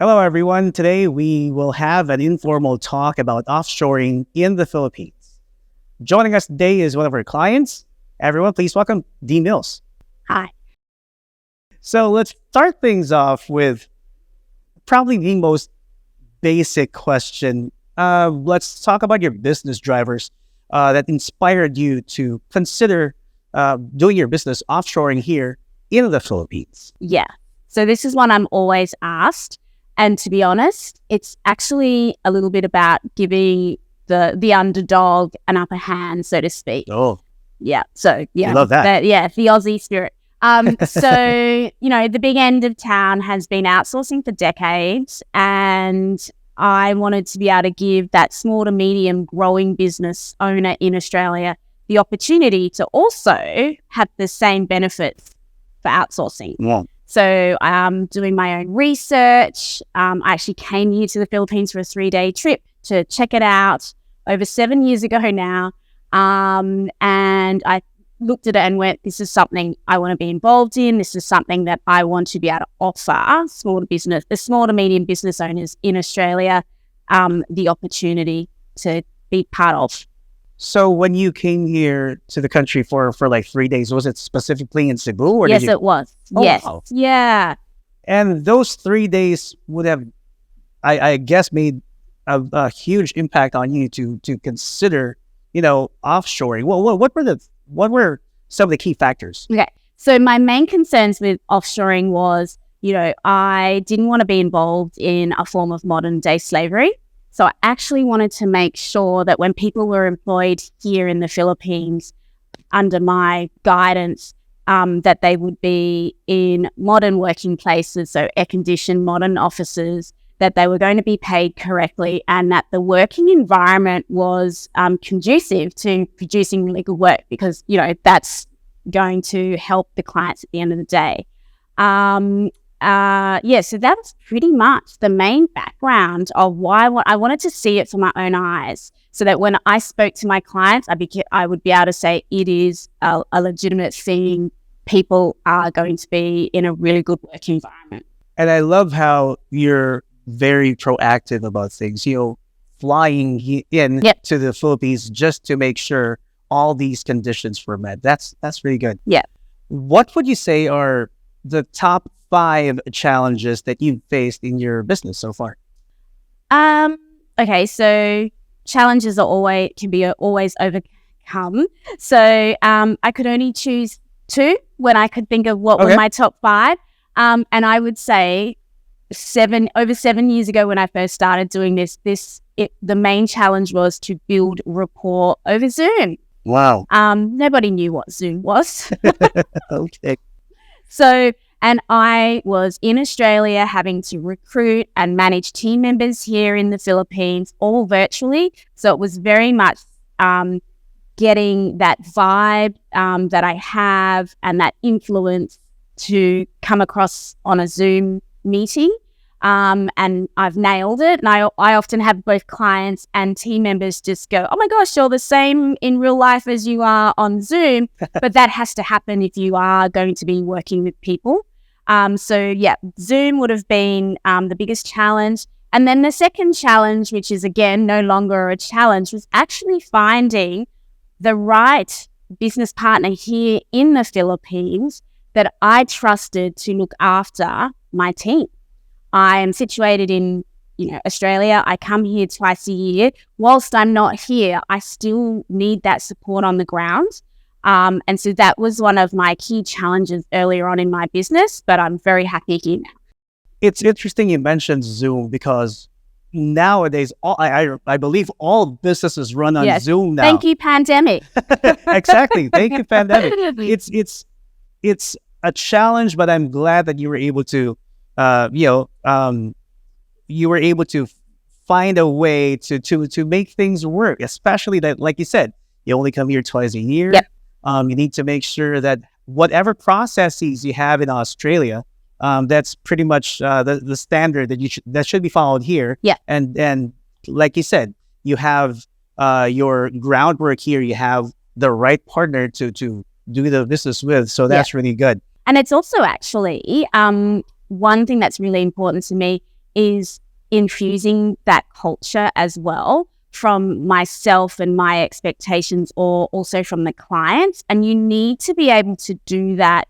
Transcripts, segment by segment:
Hello, everyone. Today we will have an informal talk about offshoring in the Philippines. Joining us today is one of our clients. Everyone, please welcome Dee Mills. Hi. So let's start things off with probably the most basic question. Let's talk about your business drivers that inspired you to consider doing your business offshoring here in the Philippines. Yeah. So this is one I'm always asked. And to be honest, it's actually a little bit about giving the underdog an upper hand, so to speak. Oh, Yeah. So yeah, I love that. The Aussie spirit. So the big end of town has been outsourcing for decades, and I wanted to be able to give that small to medium growing business owner in Australia the opportunity to also have the same benefits for outsourcing. Yeah. So I'm doing my own research. I actually came here to the Philippines for a 3-day trip to check it out over 7 years ago now. And I looked at it and went, this is something I want to be involved in. This is something that I want to be able to offer the small to medium business owners in Australia, the opportunity to be part of. So when you came here to the country for like 3 days, was it specifically in Cebu? Or Yes, it was. Oh, yes. wow. Yeah. And those 3 days would have, I guess, made a huge impact on you to consider, offshoring. Well, what were some of the key factors? Okay. So my main concerns with offshoring was, I didn't want to be involved in a form of modern day slavery. So I actually wanted to make sure that when people were employed here in the Philippines under my guidance, that they would be in modern working places, so air-conditioned modern offices, that they were going to be paid correctly, and that the working environment was conducive to producing really good work, because, that's going to help the clients at the end of the day. So that's pretty much the main background of why I wanted to see it for my own eyes, so that when I spoke to my clients, I would be able to say it is a legitimate thing. People are going to be in a really good work environment. And I love how you're very proactive about things, flying in to the Philippines just to make sure all these conditions were met. That's really good. Yeah. What would you say are the top 5 challenges that you've faced in your business so far? Okay, so challenges can be always overcome. So I could only choose 2 when I could think of what were my top 5. And I would say over 7 years ago when I first started doing the main challenge was to build rapport over Zoom. Wow. Nobody knew what Zoom was. Okay. So, and I was in Australia having to recruit and manage team members here in the Philippines, all virtually. So it was very much getting that vibe that I have and that influence to come across on a Zoom meeting. And I've nailed it. And I often have both clients and team members just go, oh my gosh, you're the same in real life as you are on Zoom. But that has to happen if you are going to be working with people. Zoom would have been the biggest challenge. And then the second challenge, which is again no longer a challenge, was actually finding the right business partner here in the Philippines that I trusted to look after my team. I am situated in, Australia. I come here twice a year. Whilst I'm not here, I still need that support on the ground. And so that was one of my key challenges earlier on in my business, but I'm very happy here now. It's interesting you mentioned Zoom, because nowadays, I believe all businesses run on Zoom now. Thank you, pandemic. Exactly. Thank you, pandemic. It's a challenge, but I'm glad that you were able to, find a way to make things work, especially that, like you said, you only come here twice a year. Yep. You need to make sure that whatever processes you have in Australia, that's pretty much the standard that should be followed here. Yeah. And like you said, you have your groundwork here. You have the right partner to do the business with. So that's really good. And it's also actually one thing that's really important to me is infusing that culture as well from myself and my expectations, or also from the clients. And you need to be able to do that.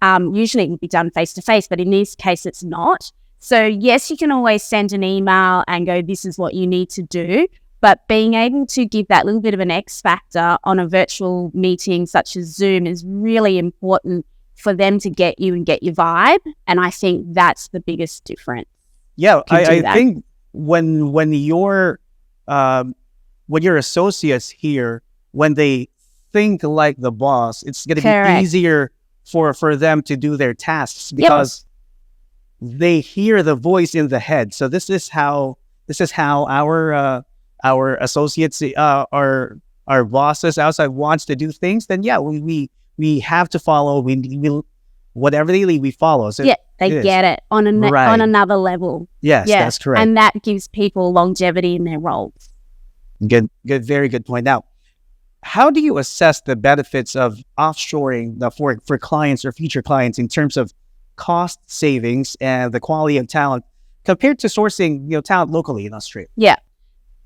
Usually it would be done face to face, but in this case, it's not. So yes, you can always send an email and go, this is what you need to do. But being able to give that little bit of an X factor on a virtual meeting such as Zoom is really important for them to get you and get your vibe. And I think that's the biggest difference. Yeah, I think when your associates here, when they think like the boss, it's going to be easier for them to do their tasks because they hear the voice in the head. So this is how our associates, our bosses outside wants to do things. Then we have to follow. We whatever they lead, we follow. So they get it on on another level. Yes, that's correct. And that gives people longevity in their roles. Good, very good point. Now, how do you assess the benefits of offshoring for clients or future clients in terms of cost savings and the quality of talent compared to sourcing talent locally in Australia? Yeah,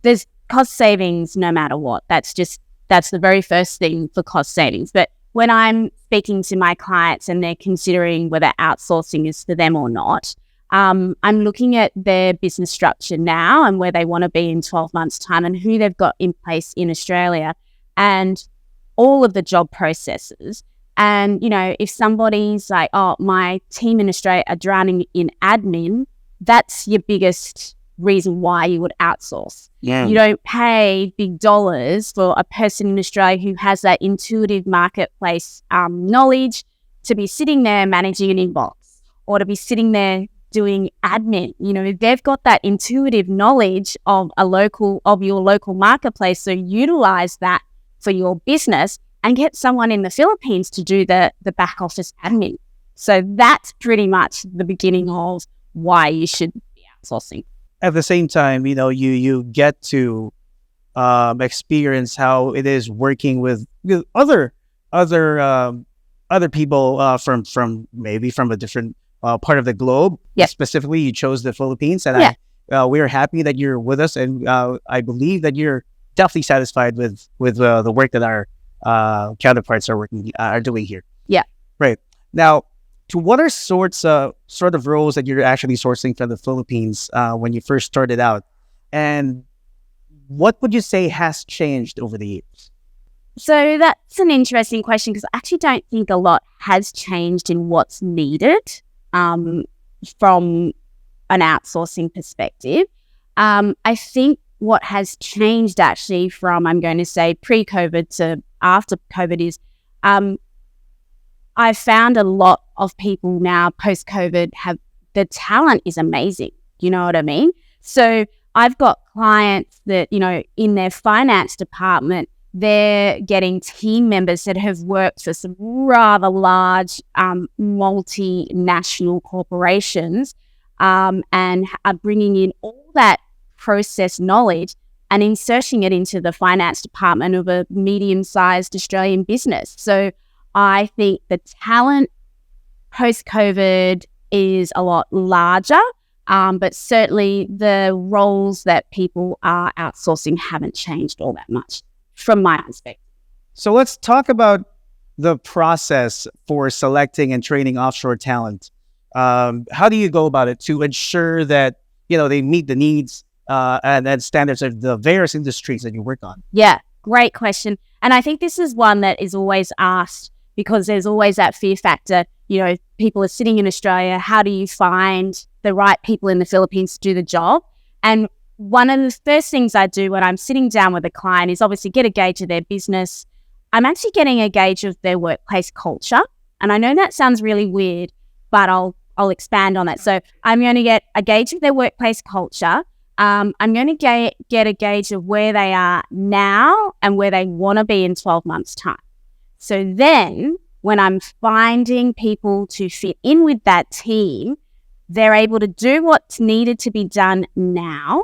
there's cost savings no matter what. That's the very first thing for cost savings. But when I'm speaking to my clients and they're considering whether outsourcing is for them or not, I'm looking at their business structure now and where they want to be in 12 months' time and who they've got in place in Australia and all of the job processes. And, if somebody's like, oh, my team in Australia are drowning in admin, that's your biggest reason why you would outsource. Yeah. You don't pay big dollars for a person in Australia who has that intuitive marketplace knowledge to be sitting there managing an inbox or to be sitting there doing admin. They've got that intuitive knowledge of your local marketplace. So utilize that for your business and get someone in the Philippines to do the back office admin. So that's pretty much the beginning of why you should be outsourcing. At the same time, you get to experience how it is working with other people from maybe from a different part of the globe. Yep. Specifically, you chose the Philippines, and we are happy that you're with us, and I believe that you're definitely satisfied with the work that our counterparts are doing here. Yeah. Right. Now, to what are sort of roles that you're actually sourcing from the Philippines when you first started out, and what would you say has changed over the years? So that's an interesting question because I actually don't think a lot has changed in what's needed from an outsourcing perspective. I think what has changed actually from, I'm going to say, pre-COVID to after COVID is I found a lot of people now post-COVID the talent is amazing. You know what I mean? So I've got clients that, in their finance department, they're getting team members that have worked for some rather large multinational corporations and are bringing in all that process knowledge and inserting it into the finance department of a medium-sized Australian business. So I think the talent post-COVID is a lot larger, but certainly the roles that people are outsourcing haven't changed all that much from my perspective. So let's talk about the process for selecting and training offshore talent. How do you go about it to ensure that they meet the needs and standards of the various industries that you work on? Yeah, great question. And I think this is one that is always asked because there's always that fear factor. People are sitting in Australia. How do you find the right people in the Philippines to do the job? And one of the first things I do when I'm sitting down with a client is obviously get a gauge of their business. I'm actually getting a gauge of their workplace culture. And I know that sounds really weird, but I'll expand on that. So I'm going to get a gauge of their workplace culture. I'm going to get a gauge of where they are now and where they want to be in 12 months' time. So then when I'm finding people to fit in with that team, they're able to do what's needed to be done now,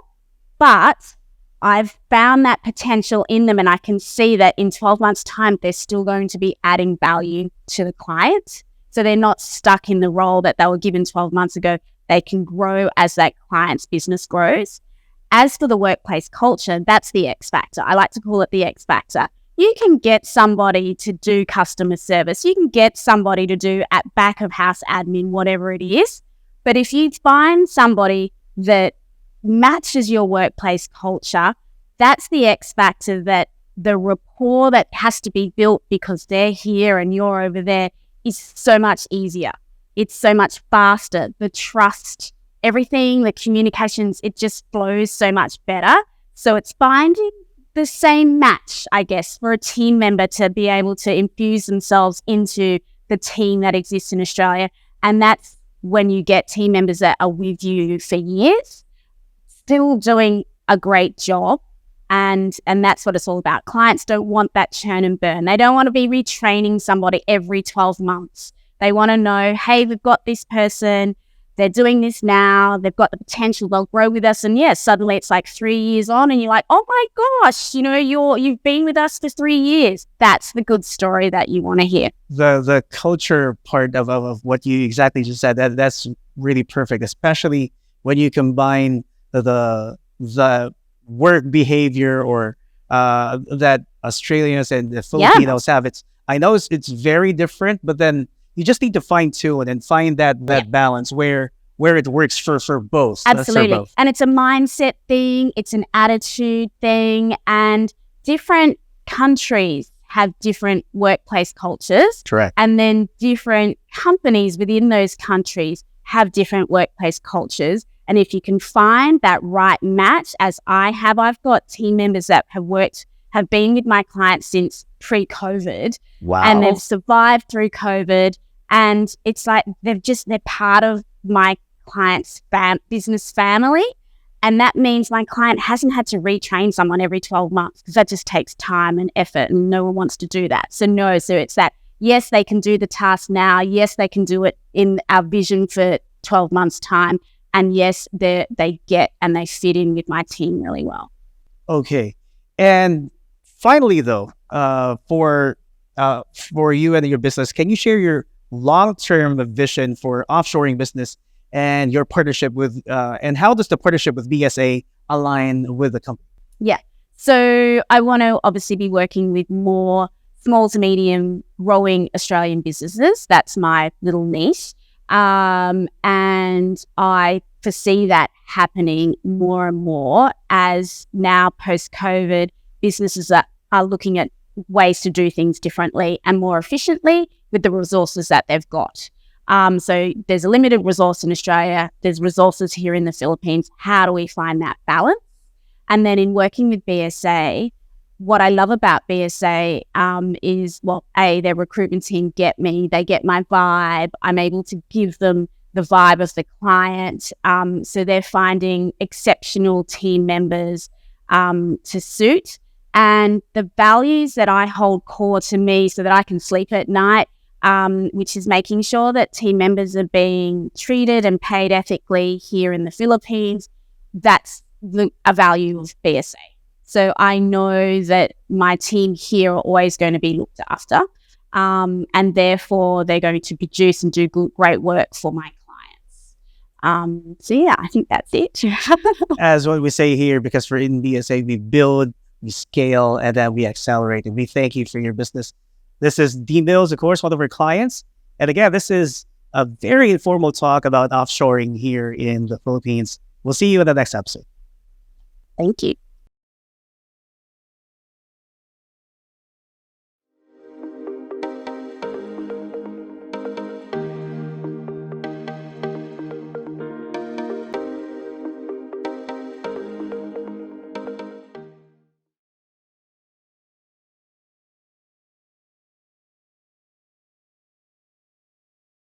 but I've found that potential in them and I can see that in 12 months' time, they're still going to be adding value to the client. So they're not stuck in the role that they were given 12 months ago. they can grow as that client's business grows. As for the workplace culture, that's the X factor. I like to call it the X factor. You can get somebody to do customer service. You can get somebody to do at back of house admin, whatever it is. But if you find somebody that matches your workplace culture, that's the X factor, that the rapport that has to be built because they're here and you're over there is so much easier. It's so much faster. The trust, everything, the communications, it just flows so much better. So it's finding the same match, I guess, for a team member to be able to infuse themselves into the team that exists in Australia. And that's when you get team members that are with you for years, still doing a great job. And that's what it's all about. Clients don't want that churn and burn. They don't want to be retraining somebody every 12 months. They want to know, hey, we've got this person, they're doing this now, they've got the potential, they'll grow with us. And suddenly it's like 3 years on and you're like, oh my gosh, you've been with us for 3 years. That's the good story that you want to hear. The culture part of what you exactly just said, that's really perfect, especially when you combine the work behavior or that Australians and the Filipinos have. I know it's very different, but then you just need to fine tune and find that balance where it works for both. Absolutely. And it's a mindset thing, it's an attitude thing, and different countries have different workplace cultures. Correct. And then different companies within those countries have different workplace cultures. And if you can find that right match, as I've got team members that have been with my clients since pre-COVID. Wow. And they've survived through COVID. And it's like they're part of my client's business family. And that means my client hasn't had to retrain someone every 12 months because that just takes time and effort and no one wants to do that. So it's that, yes, they can do the task now. Yes, they can do it in our vision for 12 months' time. And yes, they get and they fit in with my team really well. Okay. And finally, though, for you and your business, can you share your long-term vision for offshoring business and your partnership with, and how does the partnership with BSA align with the company? Yeah. So I want to obviously be working with more small to medium growing Australian businesses. That's my little niche. And I foresee that happening more and more as now post-COVID, businesses are looking at ways to do things differently and more efficiently with the resources that they've got. So there's a limited resource in Australia. There's resources here in the Philippines. How do we find that balance? And then in working with BSA, what I love about BSA is, their recruitment team get me. They get my vibe. I'm able to give them the vibe of the client. So they're finding exceptional team members to suit. And the values that I hold core to me so that I can sleep at night, which is making sure that team members are being treated and paid ethically here in the Philippines, that's a value of BSA. So I know that my team here are always going to be looked after, and therefore they're going to produce and do great work for my clients. I think that's it. As what we say here, because we're in BSA, we build, we scale, and then we accelerate. And we thank you for your business. This is Dee Mills, of course, one of our clients. And again, this is a very informal talk about offshoring here in the Philippines. We'll see you in the next episode. Thank you.